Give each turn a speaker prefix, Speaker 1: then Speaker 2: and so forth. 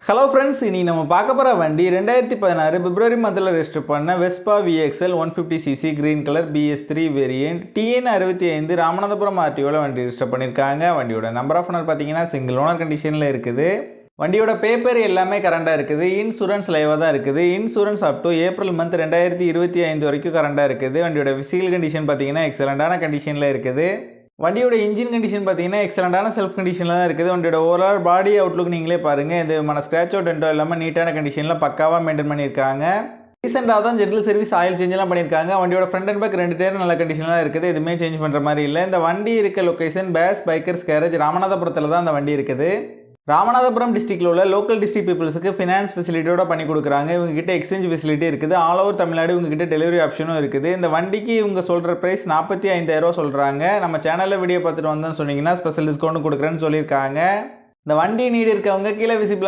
Speaker 1: Hello friends, இனி நம்ம பார்க்க போகிற வண்டி 2016 பிப்ரவரி மந்தில் ரெஜிஸ்டர் பண்ண Vespa VXL 150cc green colour BS3 variant TN 65 Ramanathapuram RTOவில் வண்டி ரெஜிஸ்டர் பண்ணியிருக்காங்க. வண்டியோட நம்பர் ஆஃப் ஓனர் பார்த்தீங்கன்னா சிங்கிள் ஓனர் கண்டிஷனில் இருக்குது. வண்டியோட பேப்பர் எல்லாமே கரண்டாக இருக்குது. இன்சூரன்ஸ் லைவாக தான் இருக்குது. Insurance up to April month 2025 வரைக்கும் கரண்டாக இருக்குது. வண்டியோட ஃபிசிக்கல் கண்டிஷன் பார்த்தீங்கன்னா எக்ஸலண்டான கண்டிஷனில் இருக்குது. வண்டியோட இன்ஜின் கண்டிஷன் பார்த்தீங்கன்னா எக்ஸலண்டான செல்ஃப் கண்டிஷனில் தான் இருக்குது. வண்டியோட ஓவரால் பாடி அவுட்லுக் நீங்களே பாருங்கள். இது மன ஸ்க்ராச்சோ டென்ட்டோ இல்லாமல் நீட்டான கண்டிஷனில் பக்காவாக மெயின்டைன் பண்ணியிருக்காங்க. ரீசெண்டாக தான் ஜென்ரல் சர்வீஸ் ஆயில் சேஞ்செலாம் பண்ணியிருக்காங்க. வண்டியோட ஃப்ரண்ட் அண்ட் பேக் 2 டயர் நல்ல கண்டிஷனில் தான் இருக்குது. எதுவுமே சேஞ்ச் பண்ணுற மாதிரி இல்லை. இந்த வண்டி இருக்க லொக்கேஷன் பேஸ் பைக்கர்ஸ் கேரேஜ் ராமநாதபுரத்தில் தான் அந்த வண்டி இருக்குது. ராமநாதபுரம் டிஸ்ட்ரிக்டில் உள்ள லோக்கல் டிஸ்ட்ரிக்ட் பீப்புள்ஸுக்கு ஃபினான்ஸ் ஃபெசிலிட்டியோட பண்ணி கொடுக்குறாங்க. இவங்ககிட்ட எக்ஸ்சேஞ்ச் ஃபெசிலிட்டி இருக்குது. ஆல் ஓவர் தமிழ்நாடு இவங்ககிட்ட டெலிவரி ஆப்ஷனும் இருக்குது. இந்த வண்டிக்கு இவங்க சொல்கிற ப்ரைஸ் 45,000 சொல்கிறாங்க. நம்ம சேனலில் வீடியோ பார்த்துட்டு வந்தோன்னு சொன்னீங்கன்னா ஸ்பெஷல் டிஸ்கவுண்ட் கொடுக்குறேன்னு சொல்லியிருக்காங்க. இந்த வண்டி நீடு இருக்கவங்க கீழே விசிபிள்